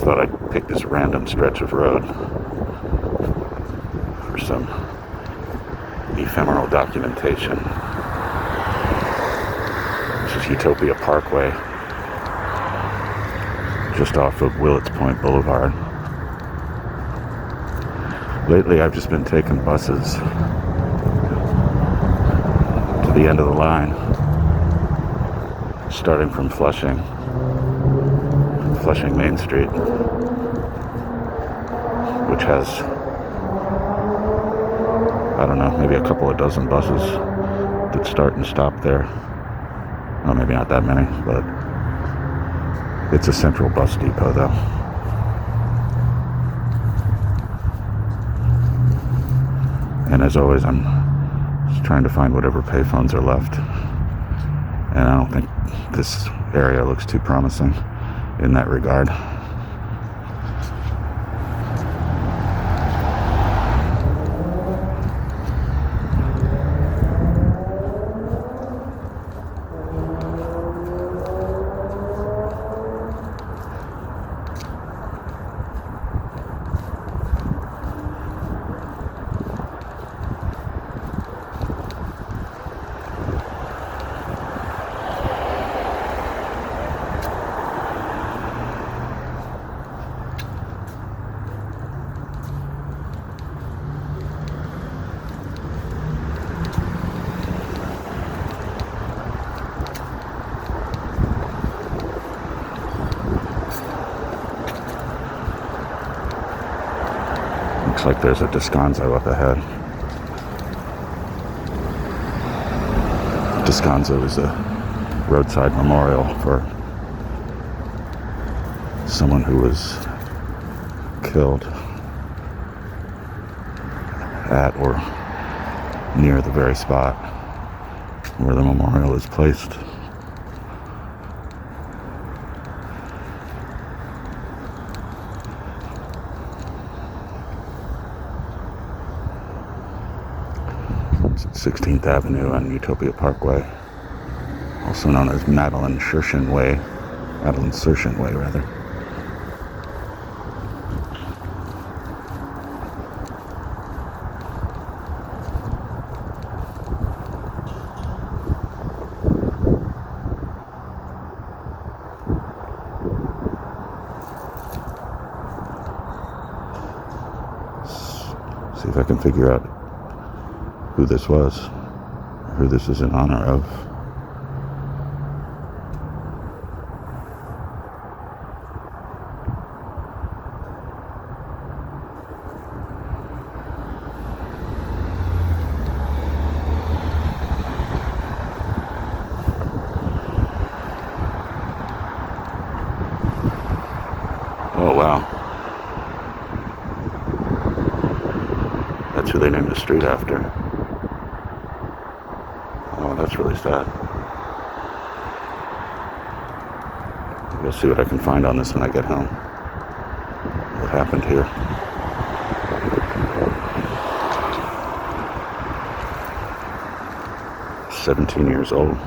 thought I'd pick this random stretch of road for some ephemeral documentation. This is Utopia Parkway, just off of Willets Point Boulevard. Lately I've just been taking buses to the end of the line, starting from Flushing Main Street, which has, I don't know, maybe a couple of dozen buses that start and stop there. Well, maybe not that many, but it's a central bus depot though. And as always, I'm just trying to find whatever payphones are left. And I don't think this area looks too promising in that regard. Looks like there's a Descanso up ahead. Descanso is a roadside memorial for someone who was killed at or near the very spot where the memorial is placed. It's 16th Avenue and Utopia Parkway, also known as Madeline Sershin Way, rather. See if I can figure out who this was, who this is in honor of. Oh wow. That's who they named the street after. Oh, that's really sad. I'll see what I can find on this when I get home. What happened here? He's 17 years old.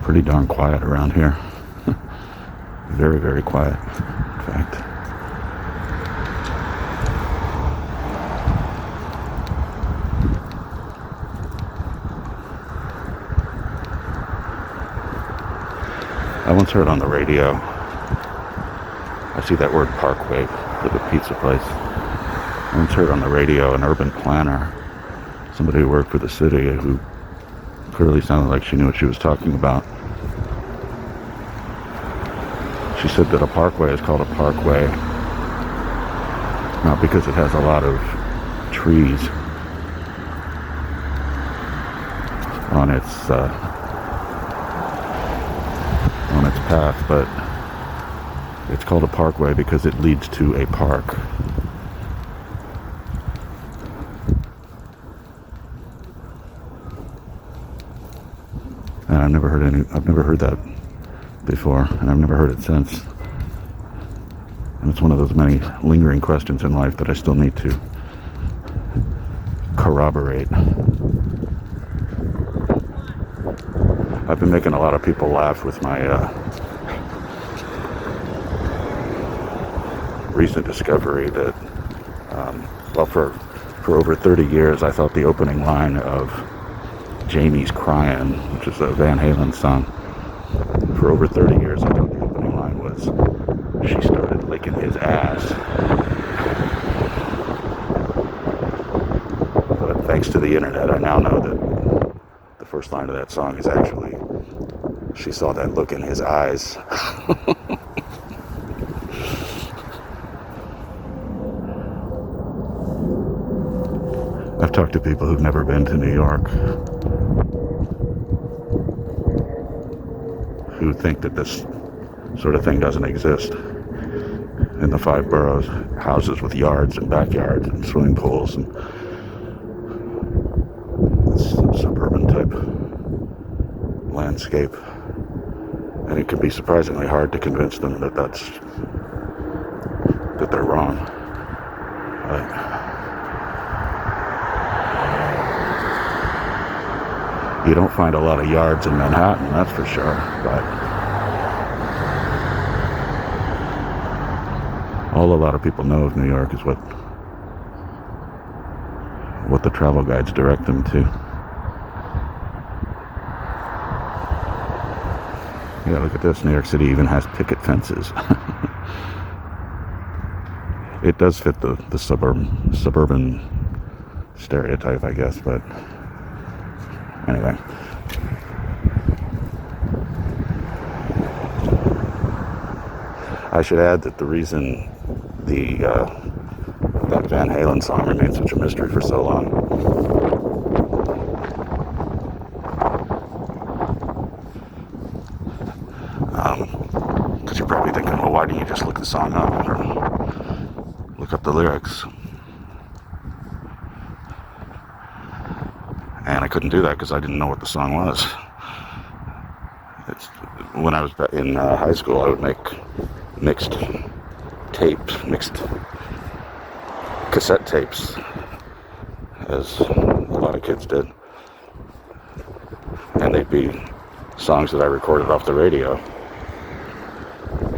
Pretty darn quiet around here. Very, very quiet, in fact. I once heard on the radio, I see that word Parkway for the pizza place. I once heard on the radio an urban planner, somebody who worked for the city, who clearly sounded like she knew what she was talking about. She said that a parkway is called a parkway not because it has a lot of trees on its path, but it's called a parkway because it leads to a park. And I've never heard that before, and I've never heard it since. And it's one of those many lingering questions in life that I still need to corroborate. I've been making a lot of people laugh with my recent discovery that, for over 30 years, I thought the opening line of Jamie's Crying, which is a Van Halen song, for over 30 years, I thought the opening line was, she started licking his ass. But thanks to the internet, I now know that the first line of that song is actually, she saw that look in his eyes. I've talked to people who've never been to New York who think that this sort of thing doesn't exist in the 5 boroughs. Houses with yards and backyards and swimming pools and suburban type landscape. And it can be surprisingly hard to convince them that they're wrong. You don't find a lot of yards in Manhattan, that's for sure, but all a lot of people know of New York is what the travel guides direct them to. Yeah, look at this. New York City even has picket fences. It does fit the suburban stereotype, I guess, but anyway. I should add that the reason that Van Halen song remained such a mystery for so long because you're probably thinking, well, why didn't you just look the song up or look up the lyrics? And I couldn't do that because I didn't know what the song was. When I was in high school, I would make mixed cassette tapes, as a lot of kids did. And they'd be songs that I recorded off the radio.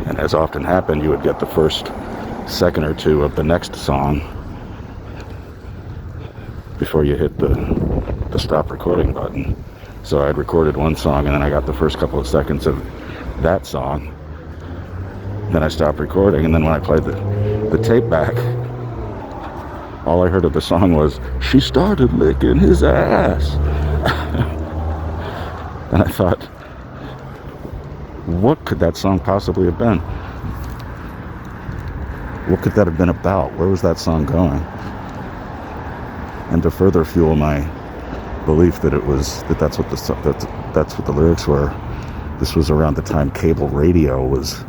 And as often happened, you would get the first second or two of the next song before you hit the stop recording button. So I'd recorded one song and then I got the first couple of seconds of that song. Then I stopped recording, and then when I played the tape back, all I heard of the song was, she started licking his ass. And I thought, what could that song possibly have been? What could that have been about? Where was that song going? And to further fuel my belief that that's what the lyrics were, this was around the time cable radio was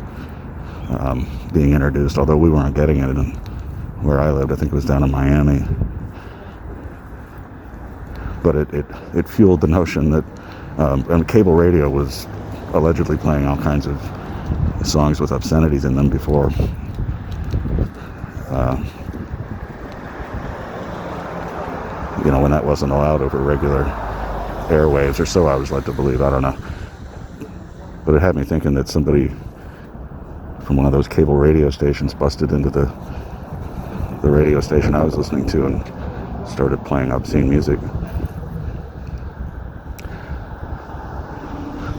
being introduced, although we weren't getting it in where I lived. I think it was down in Miami. But it fueled the notion that and cable radio was allegedly playing all kinds of songs with obscenities in them before when that wasn't allowed over regular airwaves, or so I was led to believe. I don't know. But it had me thinking that somebody from one of those cable radio stations busted into the radio station I was listening to and started playing obscene music.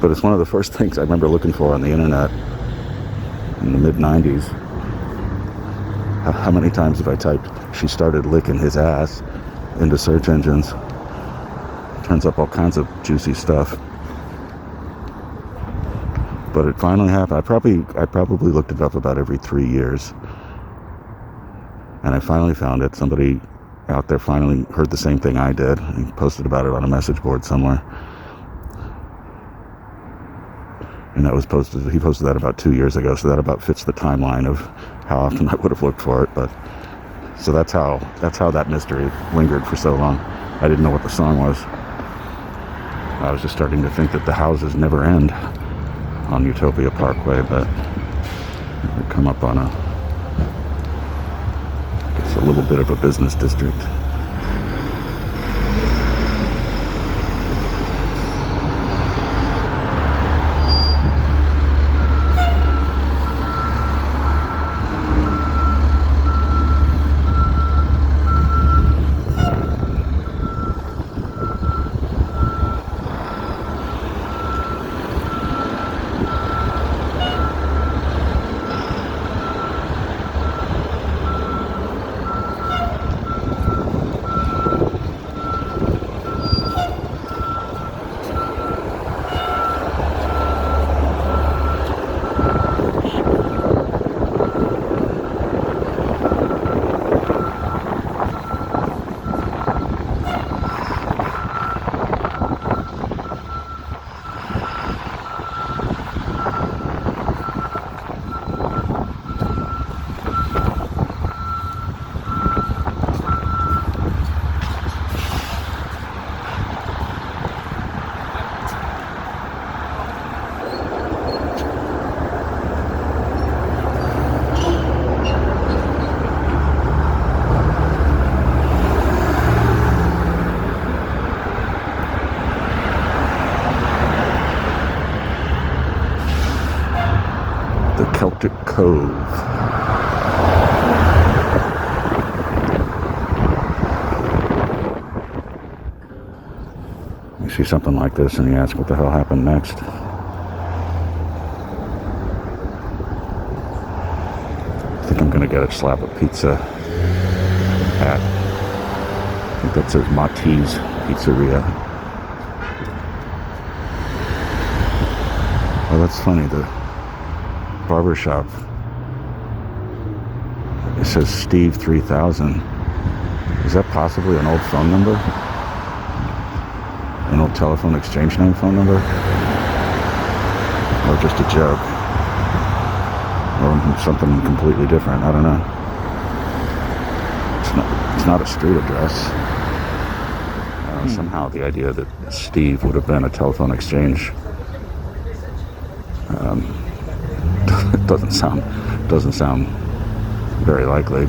But it's one of the first things I remember looking for on the internet in the mid-90s. How many times have I typed, she started licking his ass into search engines? Turns up all kinds of juicy stuff. But it finally happened. I probably looked it up about every 3 years. And I finally found it. Somebody out there finally heard the same thing I did and posted about it on a message board somewhere. And that was he posted that about 2 years ago, so that about fits the timeline of how often I would have looked for it. But so that's how that mystery lingered for so long. I didn't know what the song was. I was just starting to think that the houses never end on Utopia Parkway, but we come up on it's a little bit of a business district. Celtic Cove. You see something like this and you ask what the hell happened next. I think I'm gonna get a slab of pizza at, I think that says Matti's Pizzeria. Oh, that's funny, the barbershop, it says Steve 3000. Is that possibly an old phone number? An old telephone exchange name phone number? Or just a joke? Or something completely different? I don't know. It's not a street address. Somehow the idea that Steve would have been a telephone exchange doesn't sound very likely.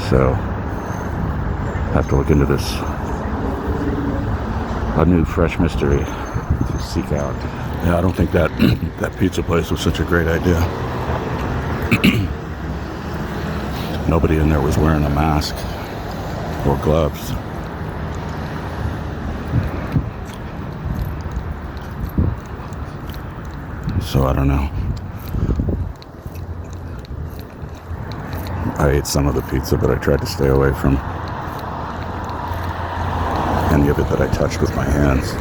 So have to look into this, a new fresh mystery to seek out. Yeah, I don't think that that pizza place was such a great idea. Nobody in there was wearing a mask or gloves. So I don't know. I ate some of the pizza, but I tried to stay away from any of it that I touched with my hands.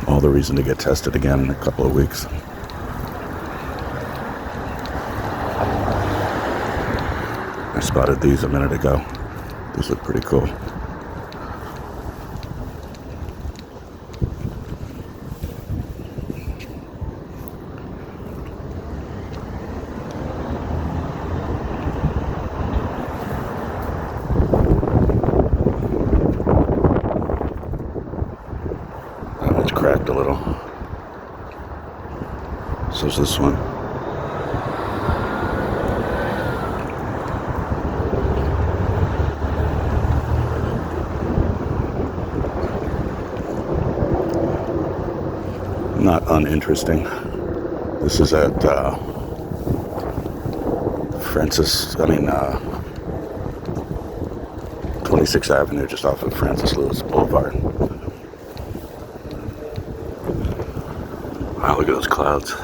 All the reason to get tested again in a couple of weeks. I spotted these a minute ago. These look pretty cool. Cracked a little. So is this one. Not uninteresting. This is at 26th Avenue, just off of Francis Lewis Boulevard. Wow, look at those clouds.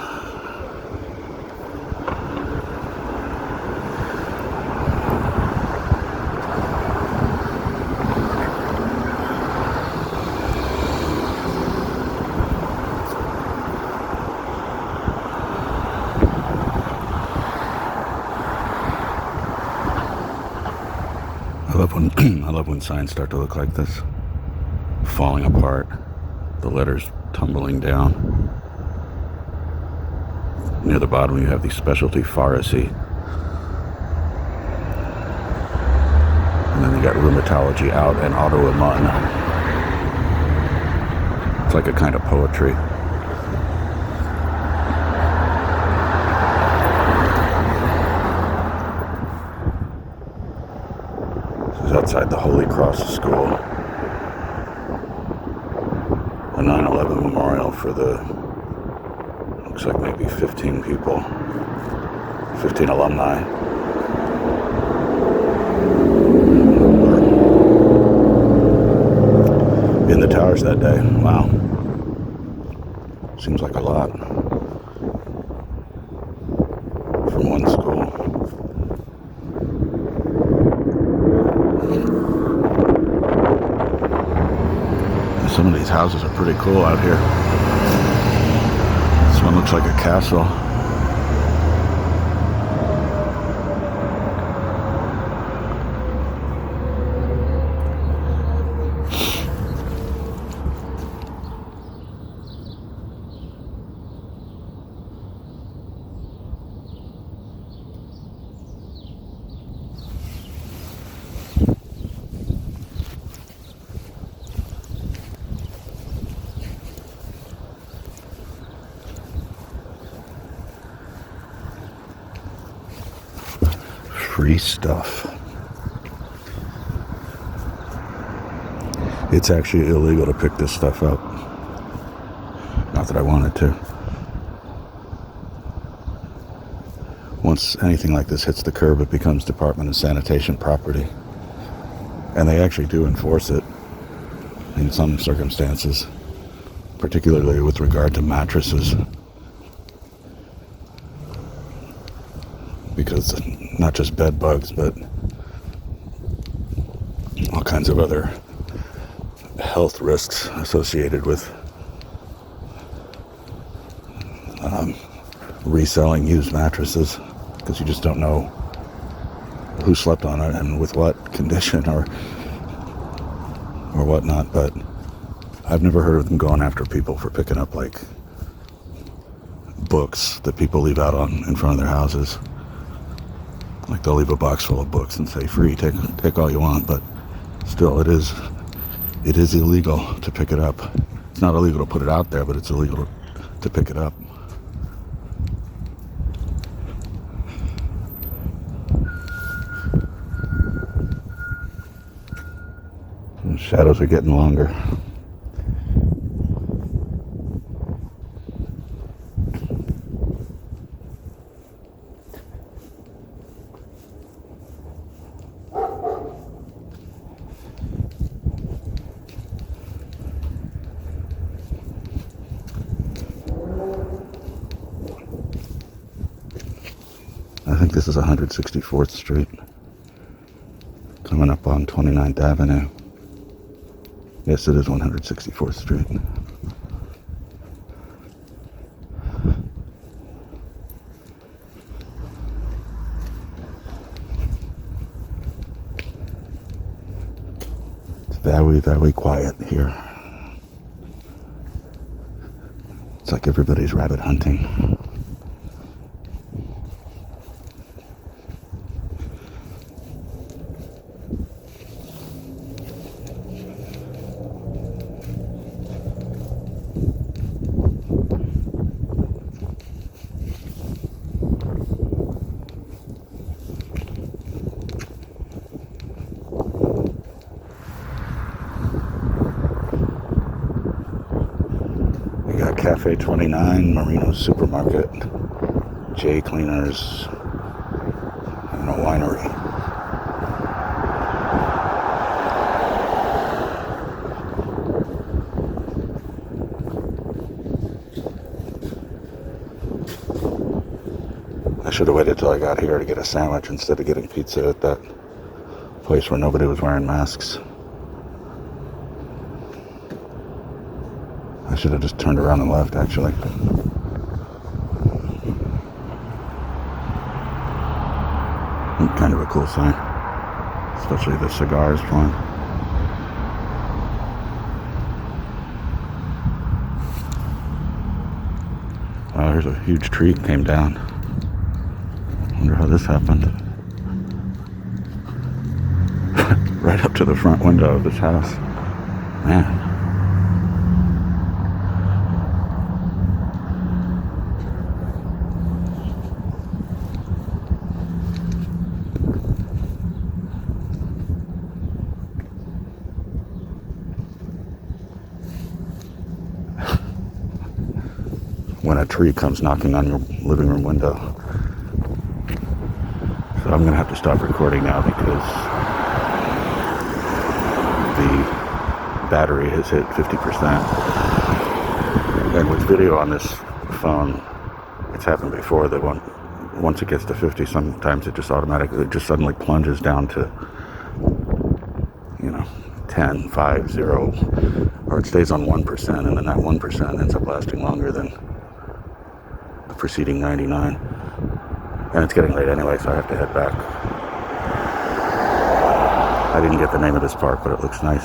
love when I love when signs start to look like this, falling apart, the letters tumbling down. Near the bottom, you have the specialty pharmacy, and then you got rheumatology out and autoimmune. It's like a kind of poetry. This is outside the Holy Cross School. A 9/11 memorial for the, looks like maybe 15 people, 15 alumni. In the towers that day. Wow. Seems like a lot. From one school. Some of these houses are pretty cool out here. This one looks like a castle. Free stuff. It's actually illegal to pick this stuff up. Not that I wanted to. Once anything like this hits the curb, it becomes Department of Sanitation property. And they actually do enforce it in some circumstances, particularly with regard to mattresses. Because not just bed bugs, but all kinds of other health risks associated with reselling used mattresses, because you just don't know who slept on it and with what condition or whatnot. But I've never heard of them going after people for picking up like books that people leave out in front of their houses. Like they'll leave a box full of books and say free, take all you want, but still it is illegal to pick it up. It's not illegal to put it out there, but it's illegal to pick it up. The shadows are getting longer. I think this is 164th Street, coming up on 29th Avenue. Yes, it is 164th Street. It's very, very quiet here. It's like everybody's rabbit hunting. Cafe 29, Marino Supermarket, J Cleaners, and a winery. I should have waited till I got here to get a sandwich instead of getting pizza at that place where nobody was wearing masks. I should have just turned around and left, actually. Kind of a cool sign. especially the cigars plant. Wow, here's a huge tree came down. Wonder how this happened. Right up to the front window of this house. Man. When a tree comes knocking on your living room window. So I'm going to have to stop recording now because the battery has hit 50%. And with video on this phone, it's happened before that once it gets to 50, sometimes it just suddenly plunges down to, 10, 5, 0, or it stays on 1%, and then that 1% ends up lasting longer than the preceding 99. And it's getting late anyway, so I have to head back. I didn't get the name of this park, but it looks nice.